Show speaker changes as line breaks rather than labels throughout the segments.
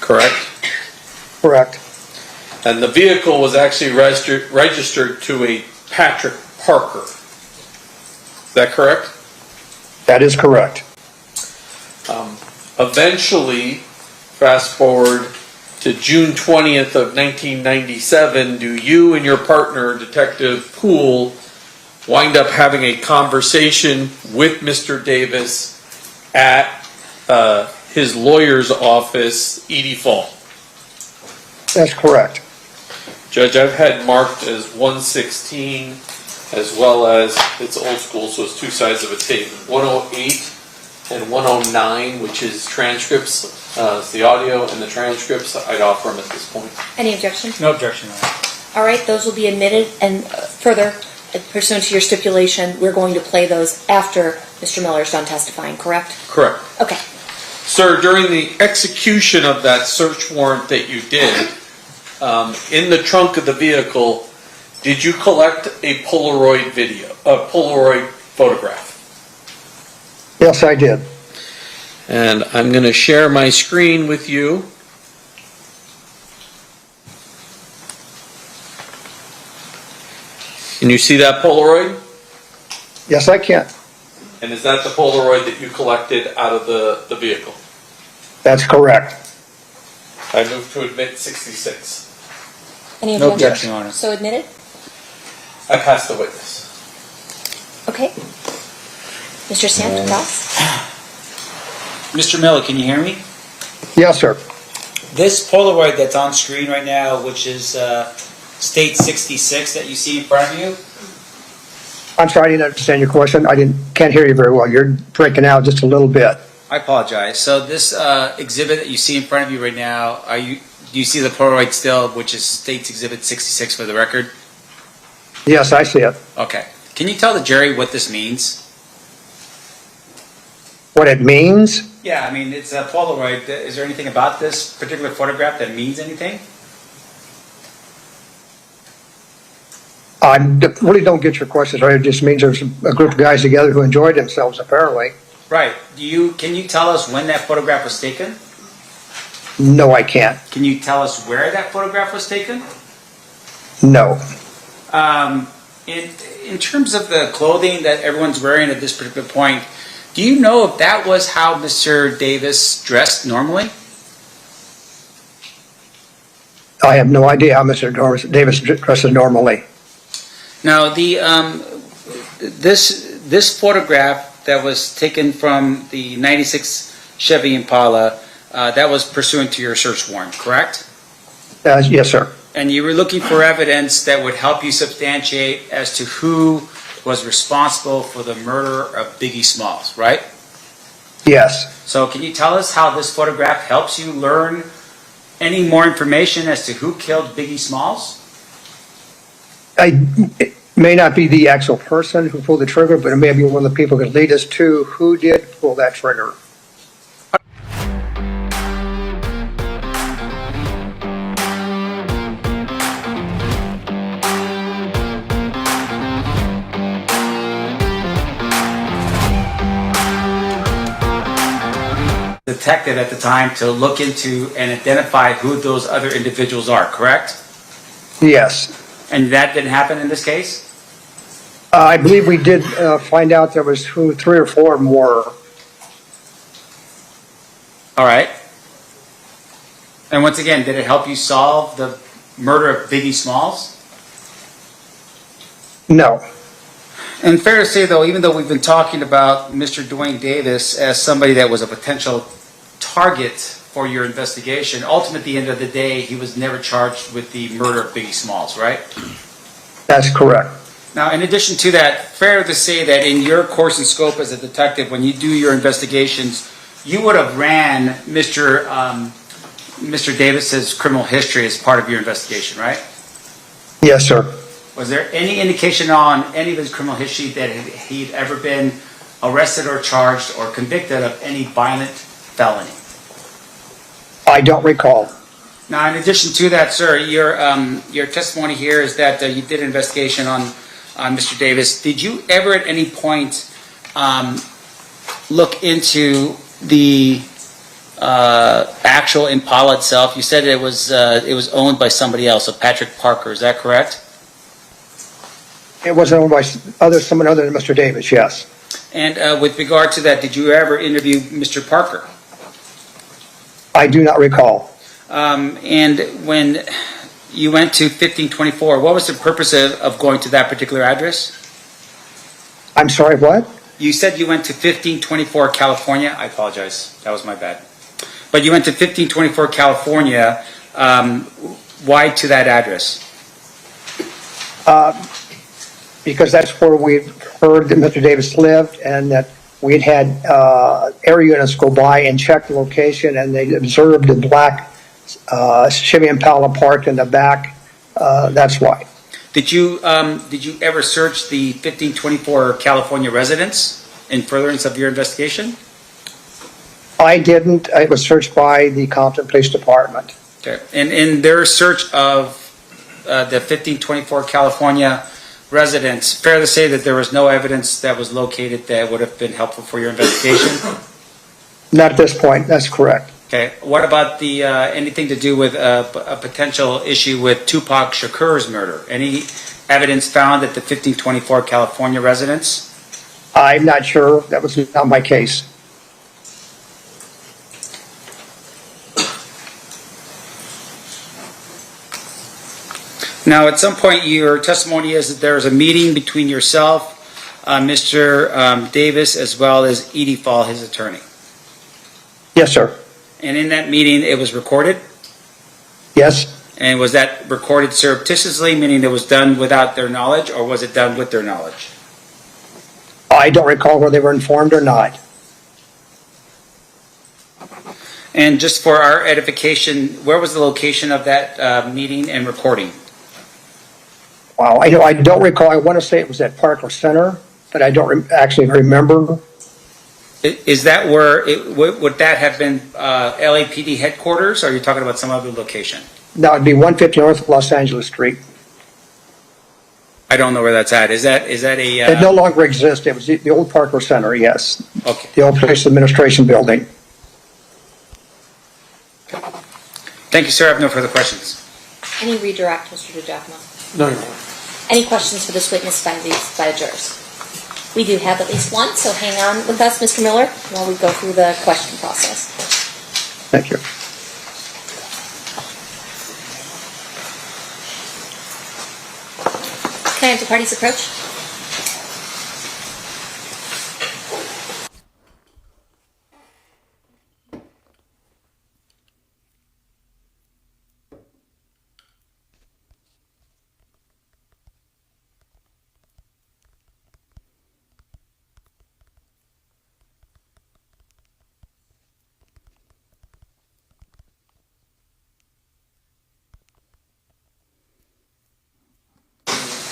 correct?
Correct.
And the vehicle was actually registered to a Patrick Parker. Is that correct?
That is correct.
Eventually, fast forward to June 20th of 1997, do you and your partner, Detective Poole, wind up having a conversation with Mr. Davis at his lawyer's office, Edie Fall?
That's correct.
Judge, I've had marked as 116 as well as, it's old school, so it's two sides of a tape, 108 and 109, which is transcripts. It's the audio and the transcripts. I'd offer them at this point.
Any objections?
No objection.
All right, those will be admitted, and further, pursuant to your stipulation, we're going to play those after Mr. Miller's done testifying, correct?
Correct.
Okay.
Sir, during the execution of that search warrant that you did, in the trunk of the vehicle, did you collect a Polaroid photograph?
Yes, I did.
And I'm going to share my screen with you. Can you see that Polaroid?
Yes, I can.
And is that the Polaroid that you collected out of the vehicle?
That's correct.
I move to admit 66.
Any
No
objections?
objection, Your Honor.
So admitted?
I pass the witness.
Okay. Mr. Santos?
Mr. Miller, can you hear me?
Yes, sir.
This Polaroid that's on screen right now, which is State 66 that you see in front of you,
I'm sorry, I didn't understand your question. Can't hear you very well. You're breaking out just a little bit.
I apologize. So this exhibit that you see in front of you right now, do you see the Polaroid still, which is State's Exhibit 66 for the record?
Yes, I see it.
Okay. Can you tell the jury what this means?
What it means?
Yeah, I mean, it's a Polaroid. Is there anything about this particular photograph that means anything?
I really don't get your question. It just means there's a group of guys together who enjoyed themselves, apparently.
Right. Can you tell us when that photograph was taken?
No, I can't.
Can you tell us where that photograph was taken?
No.
In terms of the clothing that everyone's wearing at this particular point, do you know if that was how Mr. Davis dressed normally?
I have no idea how Mr. Davis dresses normally.
Now, this photograph that was taken from the 96 Chevy Impala, that was pursuant to your search warrant, correct?
Yes, sir.
And you were looking for evidence that would help you substantiate as to who was responsible for the murder of Biggie Smalls, right?
Yes.
So can you tell us how this photograph helps you learn any more information as to who killed Biggie Smalls?
It may not be the actual person who pulled the trigger, but it may be one of the people who could lead us to who did pull that trigger.
Detective at the time to look into and identify who those other individuals are, correct?
Yes.
And that didn't happen in this case?
I believe we did find out there was 3 or 4 more.
All right. And once again, did it help you solve the murder of Biggie Smalls?
No.
And fair to say, though, even though we've been talking about Mr. Dwayne Davis as somebody that was a potential target for your investigation, ultimately, at the end of the day, he was never charged with the murder of Biggie Smalls, right?
That's correct.
Now, in addition to that, fair to say that in your course and scope as a detective, when you do your investigations, you would have ran Mr. Davis's criminal history as part of your investigation, right?
Yes, sir.
Was there any indication on any of his criminal history that he'd ever been arrested or charged or convicted of any violent felony?
I don't recall.
Now, in addition to that, sir, your testimony here is that you did an investigation on Mr. Davis. Did you ever at any point look into the actual Impala itself, you said it was owned by somebody else, so Patrick Parker. Is that correct?
It wasn't owned by someone other than Mr. Davis, yes.
And with regard to that, did you ever interview Mr. Parker?
I do not recall.
And when you went to 1524, what was the purpose of going to that particular address?
I'm sorry, what?
You said you went to 1524 California. I apologize. That was my bad. But you went to 1524 California. Why to that address?
Because that's where we heard that Mr. Davis lived and that we'd had air units go by and check the location, and they observed the black Chevy Impala parked in the back. That's why.
Did you ever search the 1524 California residence in furtherance of your investigation?
I didn't. It was searched by the Compton Police Department.
Okay. And in their search of the 1524 California residence, fair to say that there was no evidence that was located that would have been helpful for your investigation?
Not at this point. That's correct.
Okay. What about the anything to do with a potential issue with Tupac Shakur's murder? Any evidence found at the 1524 California residence?
I'm not sure. That was not my case.
Now, at some point, your testimony is that there was a meeting between yourself, Mr. Davis, as well as Edie Fall, his attorney.
Yes, sir.
And in that meeting, it was recorded?
Yes.
And was that recorded surreptitiously, meaning it was done without their knowledge, or was it done with their knowledge?
I don't recall whether they were informed or not.
And just for our edification, where was the location of that meeting and recording?
Wow, I don't recall. I want to say it was at Parker Center, but I don't actually remember.
Is that where, would that have been LAPD headquarters, or are you talking about some other location?
That would be 150 North Los Angeles Street.
I don't know where that's at. Is that a...
It no longer exists. It was the old Parker Center, yes.
Okay.
The old police administration building.
Thank you, sir. I have no further questions.
Any redirect, Mr. DiGiacomo?
No, Your Honor.
Any questions for this witness by the jurors? We do have at least one, so hang on with us, Mr. Miller, while we go through the question process.
Thank you.
Can I have the parties approach?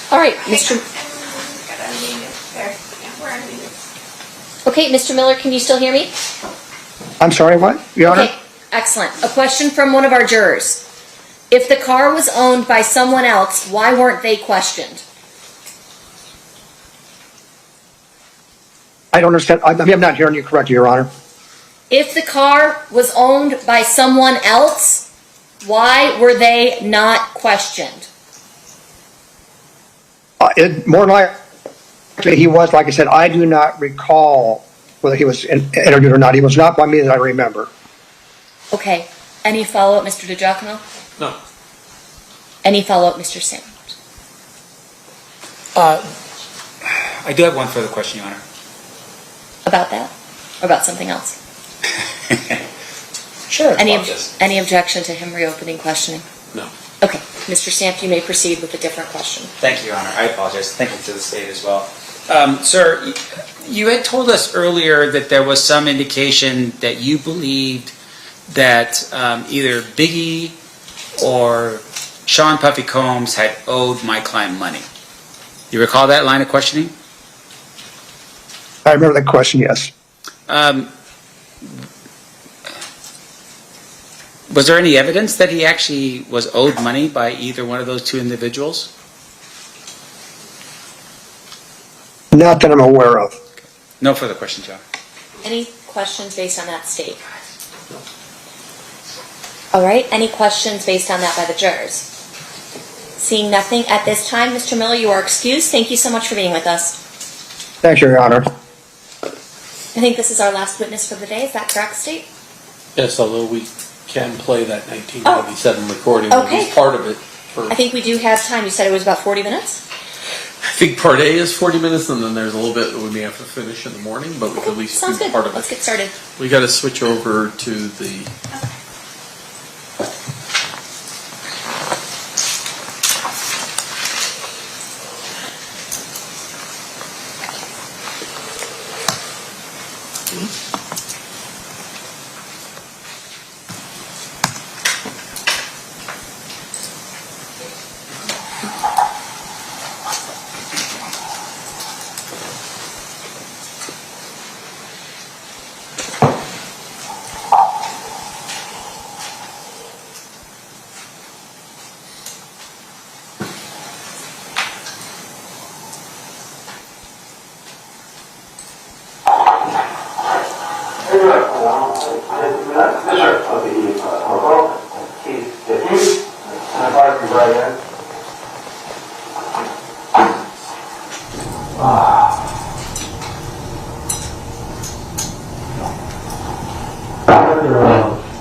All right, Mr. Okay, Mr. Miller, can you still hear me?
I'm sorry, what? Your Honor?
Okay, excellent. A question from one of our jurors. If the car was owned by someone else, why weren't they questioned?
I don't understand. I'm not hearing you correctly, Your Honor.
If the car was owned by someone else, why were they not questioned?
More likely he was, like I said, I do not recall whether he was interviewed or not. He was not by me that I remember.
Okay. Any follow-up, Mr. DiGiacomo?
No.
Any follow-up, Mr. Sanders?
I do have one further question, Your Honor.
About that? Or about something else?
Sure.
Any objection to him reopening questioning?
No.
Okay. Mr. Stamp, you may proceed with a different question.
Thank you, Your Honor. I apologize. Thank you to the state as well. Sir, you had told us earlier that there was some indication that you believed that either Biggie or Sean Puffy Combs had owed my client money. You recall that line of questioning?
I remember that question, yes.
Was there any evidence that he actually was owed money by either one of those two individuals?
Not that I'm aware of.
No further questions, Your Honor.
Any questions based on that state? All right, any questions based on that by the jurors? Seeing nothing at this time, Mr. Miller, you are excused. Thank you so much for being with us.
Thank you, Your Honor.
I think this is our last witness for the day. Is that correct, State?
Yes, although we can play that 1997 recording, at
Okay.
least part of it.
I think we do have time. You said it was about 40 minutes?
I think part A is 40 minutes, and then there's a little bit that we may have to finish in the morning, but we can at least
Sounds
do
good.
part of
Let's
it.
get started.
We got to switch over to the.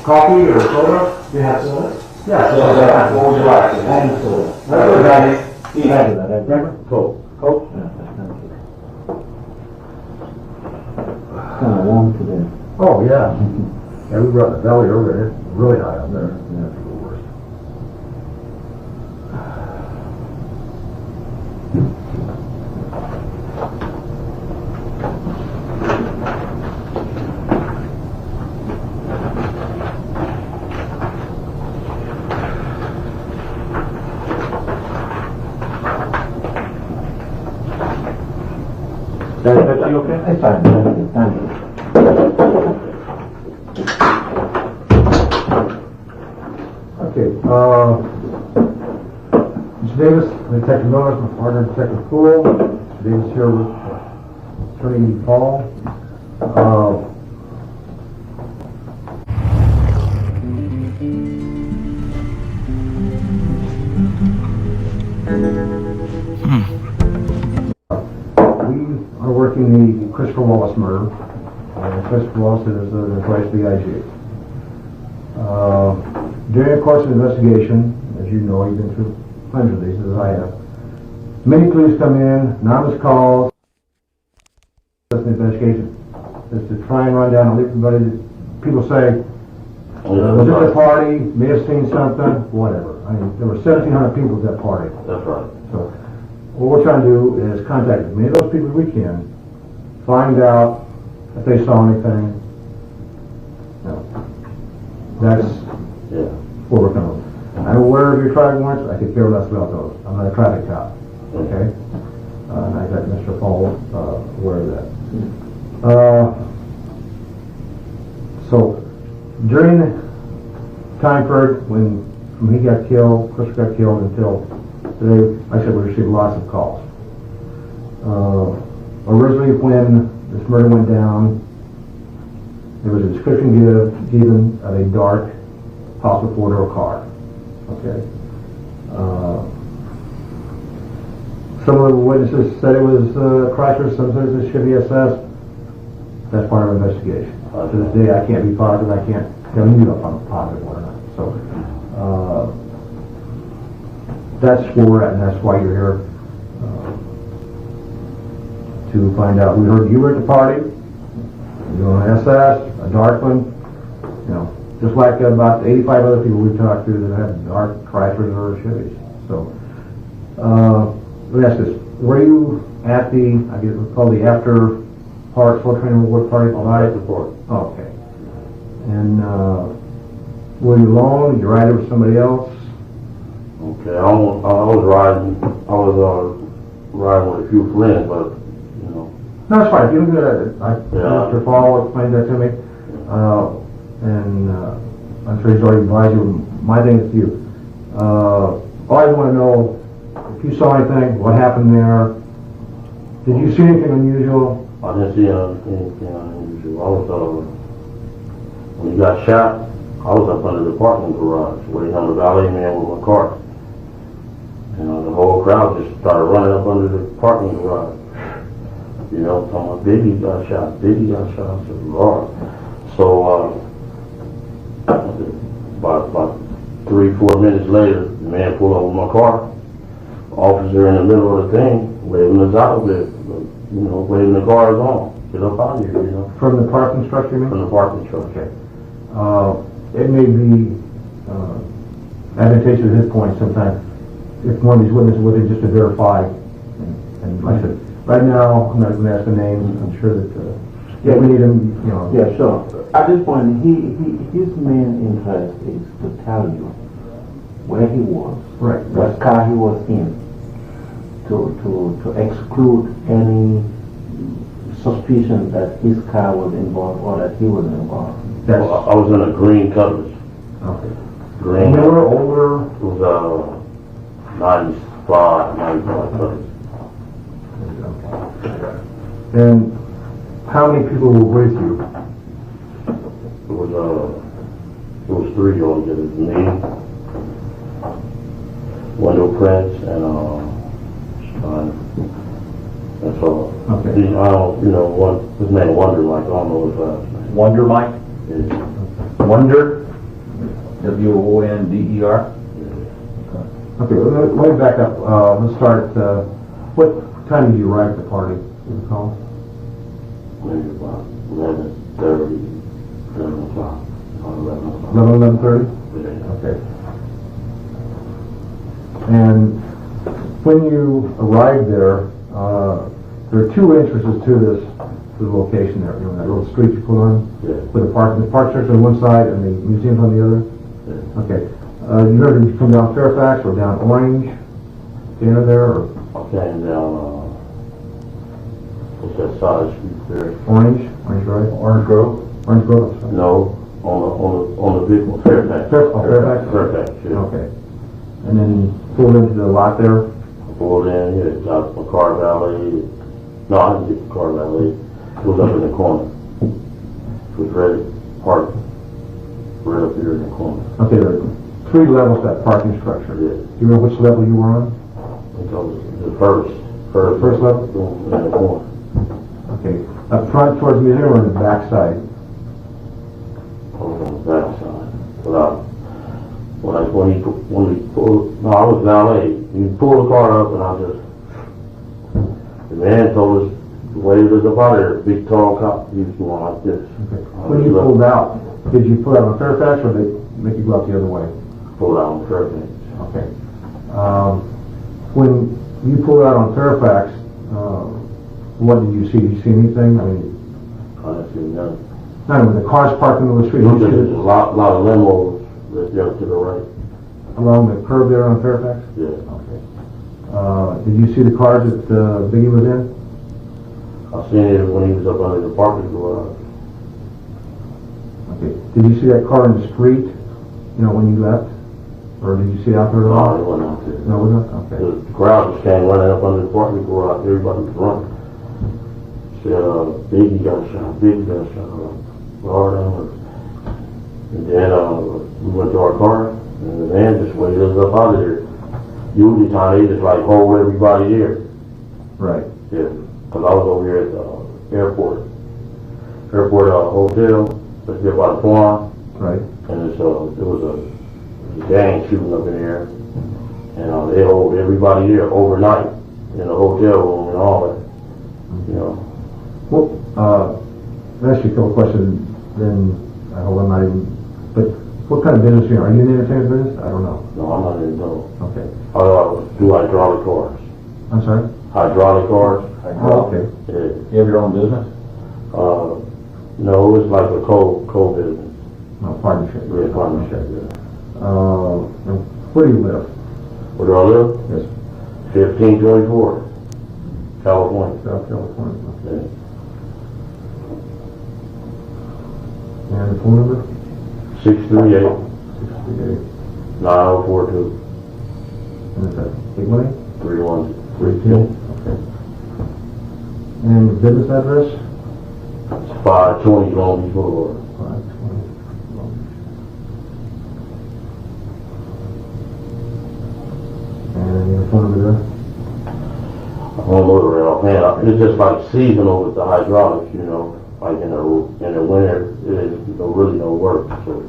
Coffee or soda? You have soda? Yeah, soda. What would you like? And soda. Whatever that is. You have that, remember? Coke. Coke?
Kind of warm today.
Oh, yeah. Yeah, we brought the belly over there. It's really high up there. Yeah, it's the worst. That's you okay?
It's fine, thank you.
Okay, Mr. Davis, Detective Miller, my partner, Detective Poole. Mr. Davis here with Attorney Paul. We are working the Christopher Wallace murder. Christopher Wallace is the vice BIG. During the course of the investigation, as you know, you've been through plenty of these, as I have. Many clues come in, anonymous calls. The investigation is to try and run down everybody that people say was at the party, may have seen something, whatever. I mean, there were 1,700 people at that party.
That's right.
So what we're trying to do is contact as many of those people as we can, find out if they saw anything. No. That's
Yeah.
what we're going to do. I'm aware of your traffic warrants. I could care less about those. I'm not a traffic cop. Okay? And I got Mr. Paul aware of that. So during the time period when he got killed, Chris got killed, until today, like I said, we received lots of calls. Originally, when this murder went down, there was a description given of a dark, possible four-door car. Okay. Some of the witnesses said it was Chrysler, some said it was Chevy SS. That's part of the investigation. To this day, I can't be positive. I can't tell you if I'm positive or not. So that's where we're at, and that's why you're here to find out. We heard you were at the party. You were an SS, a dark one. You know, just like about 85 other people we've talked to that had dark Chryslers or Chevys. So let me ask this: were you at the, I guess it's called the after part, full training reward party tonight? Oh, okay. And were you alone? Did you ride it with somebody else?
Okay, I was riding with a few friends, but, you know.
No, it's fine. You can do that.
Yeah.
Mr. Paul explained that to me. And I'm sure he's already advised you. My thing is to you. All I want to know, if you saw anything, what happened there. Did you see anything unusual?
I didn't see anything unusual. I was, when he got shot, I was up under the parking garage, waiting on the valet man with my car. And the whole crowd just started running up under the parking garage. You know, talking about Biggie got shot, Biggie got shot. I said, Lord. So, about 3-4 minutes later, the man pulled over my car. Officer in the middle of the thing, waving us out of it, you know, waving the cars on. Get up out of here, you know.
From the parking structure, you mean?
From the parking structure.
It may be advantageous at this point sometimes if one of these witnesses with him just to verify. And like I said, right now, I'm not going to ask the names. I'm sure that yeah, we need him, you know.
Yeah, sure. At this point, his main interest is to tell you where he was,
Right.
what car he was in, to exclude any suspicion that his car was involved or that he was involved.
That's
I was in a green Cutlass.
okay.
Green.
Newer, older.
It was 95 Cutlass.
And how many people were with you?
It was 3 on it. Me, Wendell Prince, and that's all.
Okay.
I don't, you know, his name Wonder Mike. I don't know his last name.
Wonder Mike?
Yeah.
Wonder? W-O-N-D-E-R?
Okay, let me back up. Let's start. What time did you arrive at the party? Do you recall?
Maybe about 11:30, 11 o'clock. 11 o'clock.
11:30?
Yeah.
Okay. And when you arrived there are 2 entrances to the location there. You know, that little street you put on
Yeah.
with the park structure on one side and the museum on the other.
Yeah.
Okay. You heard him come down Fairfax or down Orange to enter there, or
I came down, what's that side street there?
Orange Drive,
Orange Grove?
Orange Grove. I'm sorry.
No, on the big one, Fairfax.
Fairfax?
Fairfax, yeah.
Okay. And then pulled into the lot there.
Pulled in, yeah, got my car valet. No, I didn't get the car valet. It was up in the corner. It was ready, parked right up here in the corner.
Okay, there are 3 levels to that parking structure.
Yeah.
Do you remember which level you were on?
I think I was the first
level?
in the corner.
Okay. Up front towards the museum or on the back side?
I was on the back side. But when he pulled, no, I was valet. He pulled the car up and the man told us, waved us up out there, big tall cop, he was going like this.
Okay. When you pulled out, did you pull out on Fairfax or did they make you go out the other way?
Pulled out on Fairfax.
Okay. When you pulled out on Fairfax, what did you see? Did you see anything? I mean,
I didn't see nothing.
not when the cars parked in the street.
Looked
Did
at
you
there's
see
a lot of limos right there to the right.
it along the curb there on Fairfax?
Yeah.
Okay. Did you see the cars that Biggie was in?
I seen it when he was up under the parking garage.
Okay. Did you see that car in the street, you know, when you left? Or did you see it out there at
No,
all?
he wasn't out there.
No, it wasn't? Okay.
The crowd just came running up under the parking garage. Everybody was running. Said, Biggie got shot. Biggie got shot. Lord have mercy. And then we went to our car, and the man just waved us up out of there. Usually time they just like hold everybody here.
Right.
Yeah, because I was over here at the airport hotel. That's here by the farm,
Right.
and it was a gang shooting up in there, and they hold everybody here overnight in the hotel room and all that. You know.
Well, I'll ask you a couple questions, then I hope I'm not even, but what kind of business are you in? Are you in the entertainment business? I don't know.
No, I'm not in no.
Okay.
I do hydraulic cars.
I'm sorry?
Hydraulic cars.
Oh, okay.
Yeah.
You have your own business?
No, it's like a co-business.
No, partnership.
Yeah, partnership. Yeah.
And where do you live?
Where do I live?
Yes.
1524, California.
South California.
Yeah.
And the phone number?
638
638.
9042
And is that 818?
3132.
Okay. And the business address?
It's 520 Long Beach Boulevard.
520. one over there?
I don't know the rail offhand. It's just like seasonal with the hydraulics, you know. Like in the winter, it is really no work. So,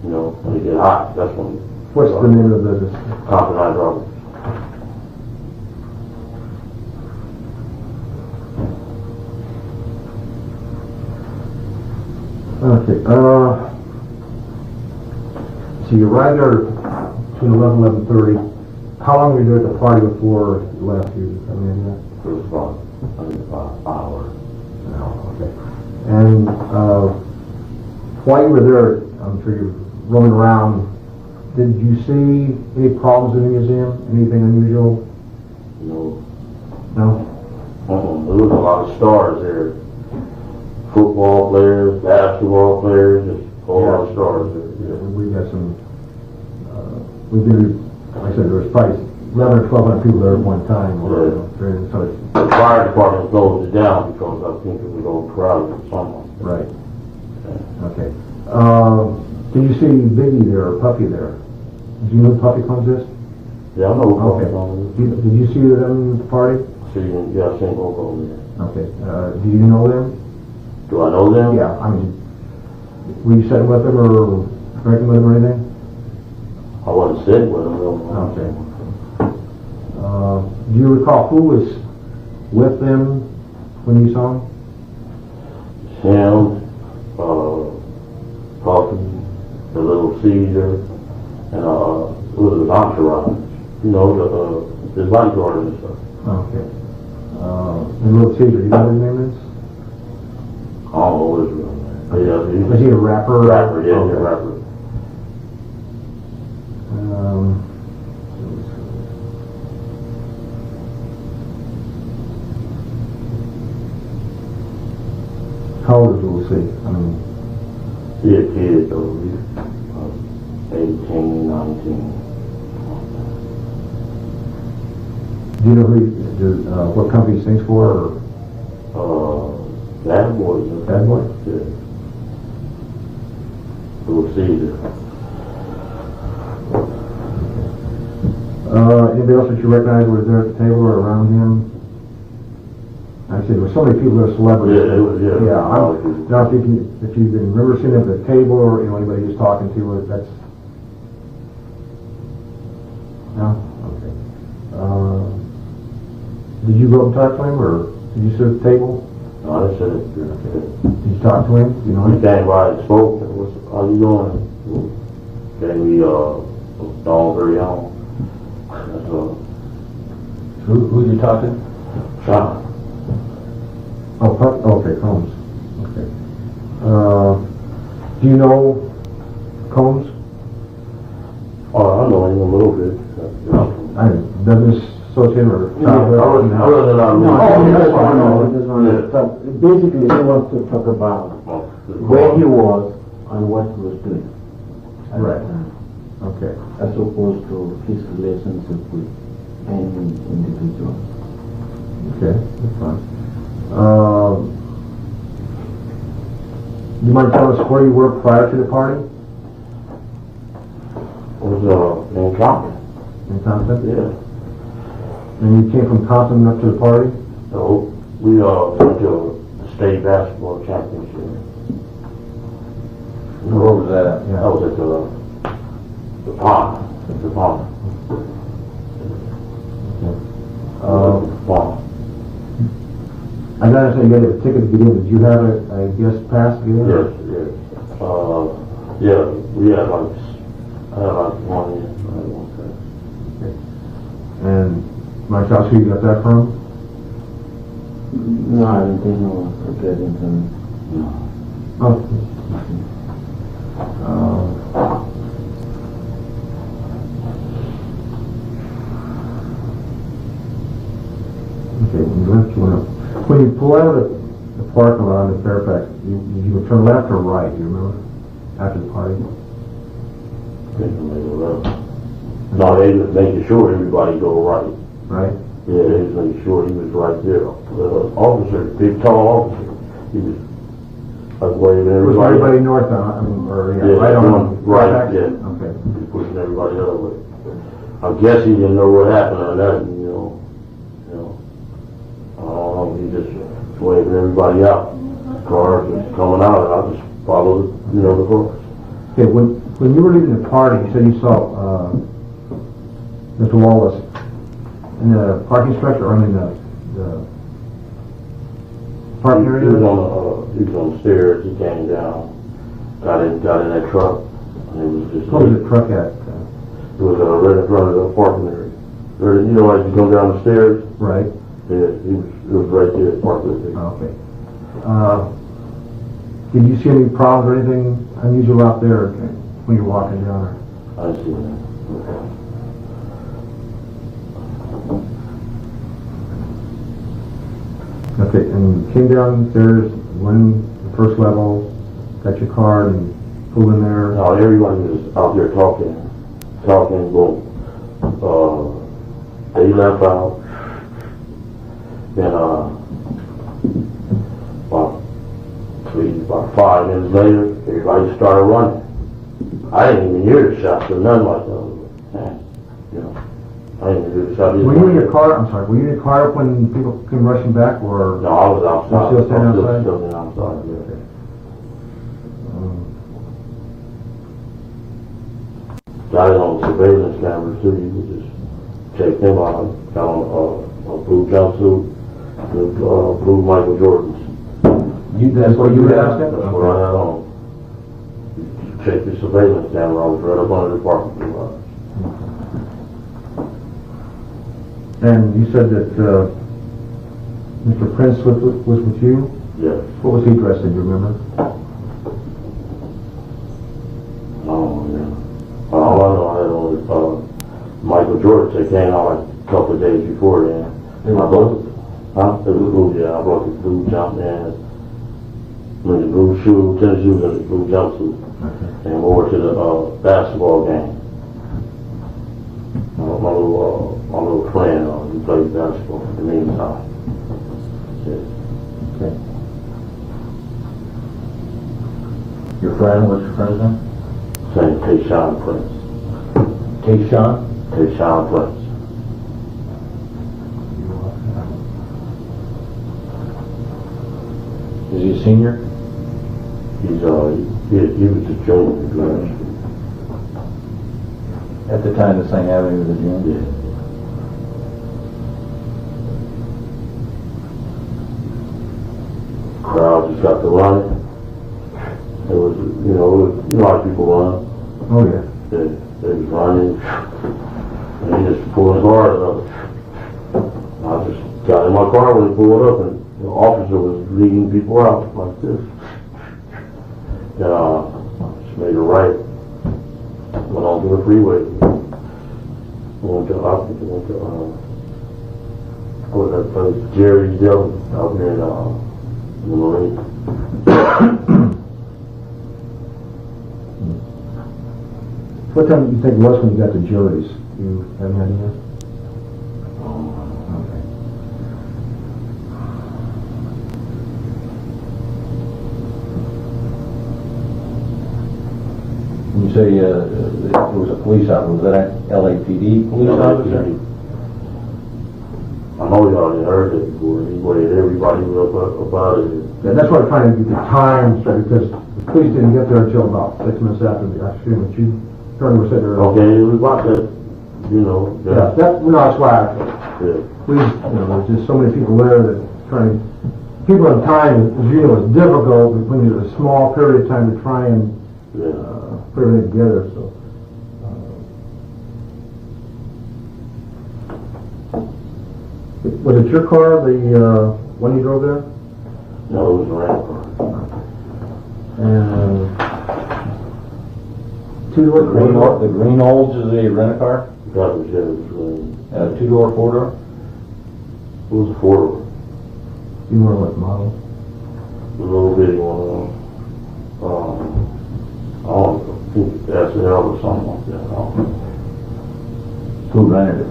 you know, when it get hot, that's when.
What's the name of the business?
Compton Hydraulics.
Okay, so you arrived there between 11 and 11:30. How long were you there at the party before you left? I mean,
It was about 5 hours.
okay. And while you were there, I'm sure you're roaming around, did you see any problems in the museum? Anything unusual?
You
No?
know, there was a lot of stars there. Football players, basketball players, just a whole lot of stars there.
Yeah, we've got some, we do, like I said, there was probably 11 or 1,200 people there at one time. During the sort of,
The fire department closed it down because I think it was overcrowded or something.
right. Okay. Did you see Biggie there or Puffy there? Do you know who Puffy Combs is?
Yeah, I know what
Okay.
okay.
Did you see them at the party?
See, yeah, I seen Coco there.
Okay. Do you know them?
Do I know them?
Yeah, I mean, were you sitting with them or drinking with them or anything?
I wasn't sitting with them. No.
Okay. Do you recall who was with them when you saw them?
Him, Puffy, the little Caesar, and it was his entourage. You know, his lifeguard and stuff.
Okay. And Little Caesar, do you know what his name is?
I don't know his real name.
Was he a rapper?
Rapper, yeah,
Okay.
he's a rapper.
How old is Little Caesar? I mean,
He a kid though, he's 18, 19.
do you know what company he sings for? Or
Bad Boys.
Bad Boy?
Yeah. Little Caesar.
Anybody else that you recognize was there at the table or around him? I said there were so many people that are celebrities.
Yeah, it was, yeah.
Yeah, now if you can remember seeing them at the table or anybody just talking to you, that's no. Okay. Did you go up and talk to him, or did you sit at the table?
No, I said it.
Did you talk to him? You know
He
him?
came by and spoke. How you doing? Gave me dog very on. That's
Who did you talk to?
Sean.
Oh, okay, Combs. Okay. Do you know Combs?
Oh, I know him a little bit.
I business associate or childhood?
Other than I
So basically, he wants to talk about where he was and what he was doing at
Right.
that time,
Okay.
as opposed to his relationship with any individual.
Okay, that's fine. You mind telling us where you were prior to the party
Was in Compton.
in Compton?
Yeah.
And you came from Compton up to the party?
So we went to the state basketball championship.
Where was that at?
That was at the pond. At the pond. Pond.
I gotta say, you had a ticket to get in. Did you have a guest pass to get in?
Yes, yes. Yeah, we had I had like 1 year.
And my child, who you got that from?
No, I don't think I was getting him.
Oh. Okay, when you left, you went up. When you pull out of the parking lot in Fairfax, you would turn left or right, you remember? After the party?
No, they was making sure everybody go right.
Right?
Yeah, they was making sure he was right there. The officer, big tall officer, he was like waving
Was
everybody.
everybody north on, or, yeah,
Yeah,
right on?
going right,
Fairfax?
yeah.
Okay.
He was pushing everybody the other way. I guess he didn't know what happened or nothing, you he just waving everybody out. Cars just coming out, and I just followed, the cars.
Okay, when you were leaving the party, you said you saw Mr. Wallace in the parking structure, or in the parking
He
area?
was on the stairs. He came down, got in that truck, and it was just.
What was the truck at?
It was right in front of the parking area. Right, as you go down the stairs.
Right.
Yeah, it was right there, parked right there.
Okay. Did you see any problems or anything unusual out there when you were walking down
I see that.
there? Okay, and you came downstairs, went in the first level, got your card and pulled in there?
No, everybody was out there talking, boom. They left out. Then, about 5 minutes later, everybody started running. I didn't even hear the shots or nothing like that. I didn't even hear the shots.
Were you in your car, I'm sorry, were you in your car when people came rushing back, or?
No, I was outside.
You're still standing outside?
I was still standing outside, yeah.
Okay.
Got it on surveillance cameras too. You could just check them out. Got on a blue jumpsuit, blue Michael Jordans.
That's what you were asking?
That's what I had on. Check the surveillance camera. I was right up under the parking lot.
And you said that Mr. Prince was with you?
Yes.
What was he dressed in, do you remember?
Oh, yeah. All I know, I had on Michael Jordan. They came out like a couple of days before then.
They were both?
Huh? It was blue, yeah. I brought the blue jumpman, the blue shoes, tennis shoes, and the blue jumpsuit.
Okay.
And over to the basketball game. My little friend, he plays basketball in the meantime. Yeah.
Okay.
Your friend, what's your friend's name?
Saying Tayshawn Prince.
Tayshawn?
Tayshawn Prince.
Is he a senior?
He was a junior last year.
At the time this thing happened, he was a junior?
Yeah. Crowd just got to running. It was, you know how people run.
Oh, yeah.
They was running, and he just pulled his hard up. I just got in my car when he pulled up, and the officer was leading people out like this. And just made a right, went onto the freeway. Went to what was that place? Jerry's Deli out here in the Marine.
What time do you think it was when you got the juries? You have any idea? Okay.
When you say it was a police officer, was that an LAPD police officer?
I know y'all had heard that before. Anyway, everybody was up about it.
Yeah, that's what I'm trying to get the time straight, because the police didn't get there until about 6 minutes after the accident, but you were sitting there.
Okay, it was about that,
Yeah, that's why
yeah.
please, there's just so many people there that trying, people in time, as you know, it's difficult when there's a small period of time to try and put everything together, so. Was it your car, the one you drove there?
No, it was a rental car.
And
The green Olds is a rent-a-car?
That was it.
Two-door, four-door?
It was a four-door.
you know what model?
A little bitty one. I don't think SL or something like that. I don't know.
Who rented it?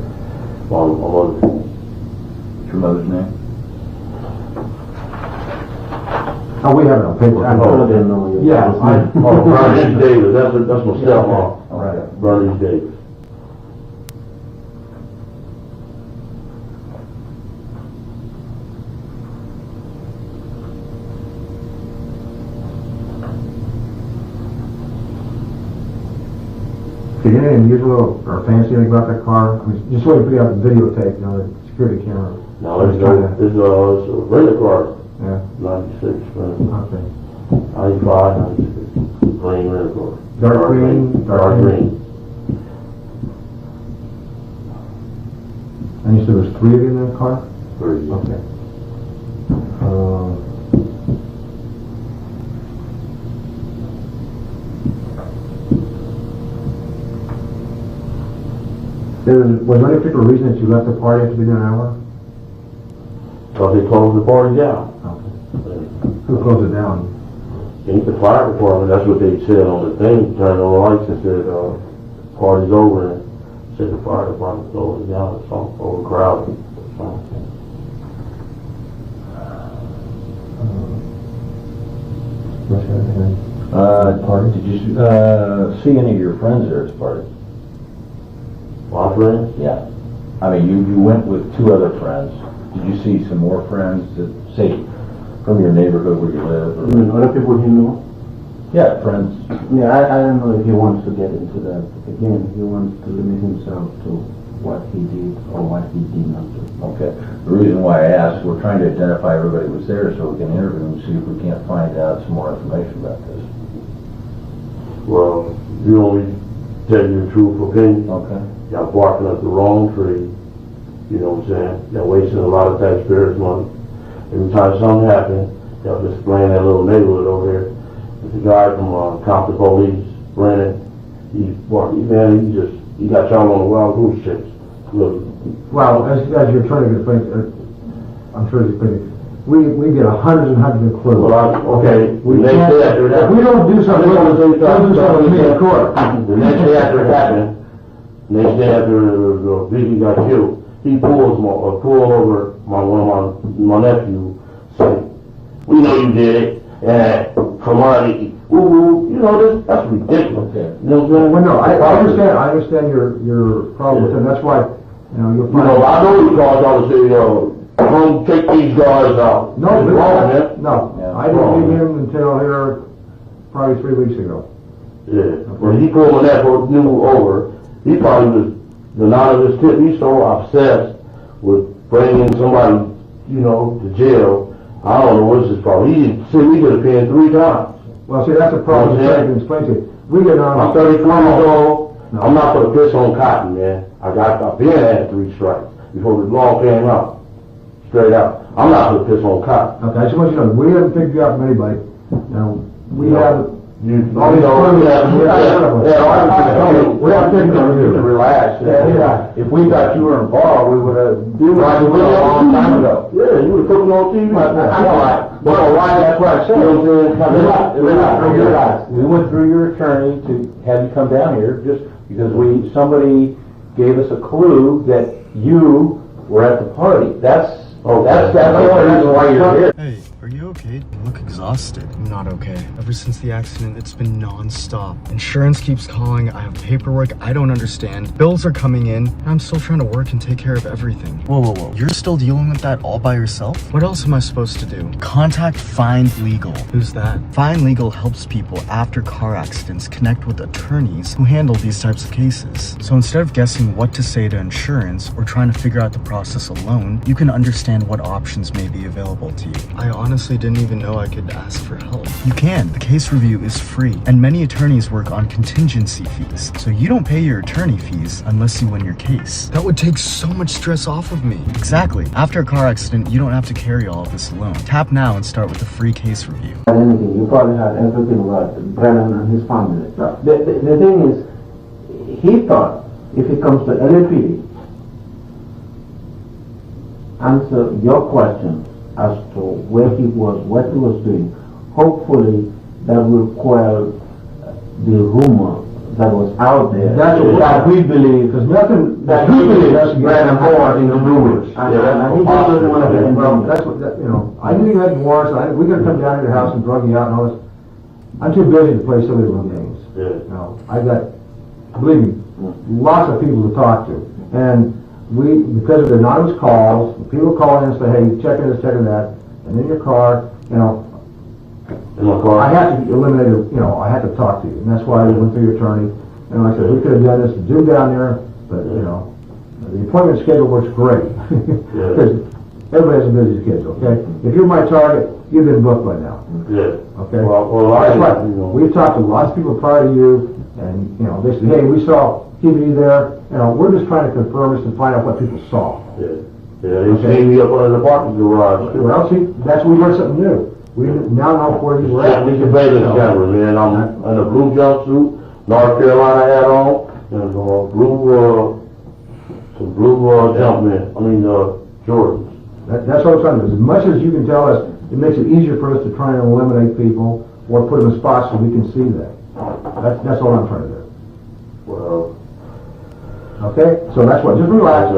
My mother.
What's your mother's name?
Oh, we have it on paper.
I didn't
know.
Yeah.
Bernice Davis. That's my stepmom.
All right.
Bernice Davis.
Did any unusual or fancy anything about that car? I mean, just so you put out the videotape, you know, the security camera.
No, it's a rental car,
Yeah,
96,
okay.
95, 96, green rental car.
Dark green?
Dark green.
And you said there was 3 of you in that car?
Three.
Okay. Was there any particular reason that you left the party after being there an hour?
Because they closed the party down.
Who closed it down?
In the fire department, that's what they said on the thing, turned on the lights and said, party's over, and said the fire department closed it down, it's all overcrowded.
Did you see any of your friends there at the party?
My friends?
Yeah. I mean, you went with 2 other friends. Did you see some more friends that, say, from your neighborhood where you live? Or,
Other people he knew?
yeah, friends.
Yeah, I don't know if he wants to get into that. Again, he wants to limit himself to what he did or what he did not do.
Okay. The reason why I asked, we're trying to identify everybody who was there so we can interview them and see if we can't find out some more information about this.
Well, you only tell you the truth, okay?
Okay.
Y'all barking up the wrong tree, you know what I'm saying? Y'all wasting a lot of taxpayers' money. Every time something happens, y'all just blame that little neighborhood over there. The guy from Compton Police, Brennan, he got y'all on the wild goose chase. Look,
Well, as your attorney can explain, I'm sure he's explaining, we get hundreds and hundreds of clues.
okay,
We
the next
can't,
day after that,
if we don't do something, we'll do something with me in court.
the next day after it happened, next day after the Biggie got killed, he pulled over my nephew, said, "We know you did it," and commodity, you know, that's ridiculous.
Okay.
You know what I'm saying?
Well, no, I understand your problem with him, that's why, you know, you'll
You
find.
know, I know you called y'all to say, come take these guys out.
No,
It's wrong, man.
no,
Yeah.
I didn't meet him until here probably 3 weeks ago.
Yeah, when he pulled my nephew over, he probably was the night of his tip. He's so obsessed with bringing somebody, you know, to jail. I don't know what's his problem. He said we could have paid 3 times.
Well, see, that's a problem that I can explain to you. We get on.
I'm 34 years old.
No.
I'm not gonna piss on cotton, man. I've been at 3 strikes before the law came out. Straight out. I'm not gonna piss on cotton.
Okay, I just want you to know, we haven't picked you up from anybody. Now, we
No.
have,
You
all these clues.
we have to relax.
If we thought you were involved, we would have
You
a long time ago.
Yeah, you were cooking on TV.
Well, why? That's what I said.
You know what I'm saying?
We went through your attorney to have you come down here just because somebody gave us a clue that you were at the party. That's the only reason why you're here.
Hey, are you okay? You look exhausted. I'm not okay. Ever since the accident, it's been non-stop. Insurance keeps calling, I have paperwork I don't understand. Bills are coming in, and I'm still trying to work and take care of everything. Whoa. You're still dealing with that all by yourself? What else am I supposed to do? Contact Find Legal. Who's that? Find Legal helps people after car accidents connect with attorneys who handle these types of cases. So instead of guessing what to say to insurance or trying to figure out the process alone, you can understand what options may be available to you. I honestly didn't even know I could ask for help. You can. The case review is free, and many attorneys work on contingency fees, so you don't pay your attorney fees unless you win your case. That would take so much stress off of me. Exactly. After a car accident, you don't have to carry all of this alone. Tap now and start with a free case review.
Anything, you probably had everything about Brennan and his family. The thing is, he thought if it comes to LAPD, answer your questions as to where he was, what he was doing, hopefully that will quell the rumor that was out there.
That's what we believe, because nothing,
That
we
he
believe
believes
doesn't get more in the rumors.
And he just doesn't want to get
Well,
involved.
that's what, you know, I knew you had warrants, we could come down to your house and drug you out and all this. I'm too busy to play silly little games.
Yeah.
You know, I got, believe me, lots of people to talk to. And because of the anonymous calls, people call in and say, hey, checking this, checking that, and in your car, you know,
In my car.
I had to eliminate, I had to talk to you, and that's why I went through your attorney, And like I said, we could have done this Zoom down there, but, you know, the appointment schedule works great. Because everybody has a busy schedule, okay? If you're my target, you've been booked by now,
Yeah.
okay?
Well,
That's right.
you know.
We've talked to lots of people prior to you, and, you know, they said, hey, we saw TV there. You know, we're just trying to confirm this and find out what people saw.
Yeah. Yeah, they seen me up under the parking garage.
Well, see, that's, we learned something new. We now know where you were at.
We can pay this camera, man. I'm in a blue jumpsuit, North Carolina hat on, and some blue Jumpman. Jordans.
That's what I'm trying to do. As much as you can tell us, it makes it easier for us to try and eliminate people or put them in spots so we can see that. That's all I'm trying to do.
Well,
Okay? So that's what, just relax.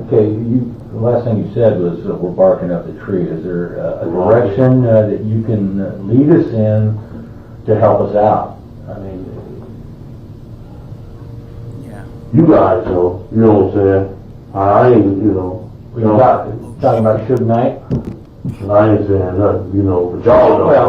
Okay, the last thing you said was we're barking up the tree. Is there a direction that you can lead us in to help us out? I mean,
you guys know, you know what I'm saying? I ain't, you know.
we're talking about Suge Knight.
I ain't saying nothing, you know, but y'all know.
Well,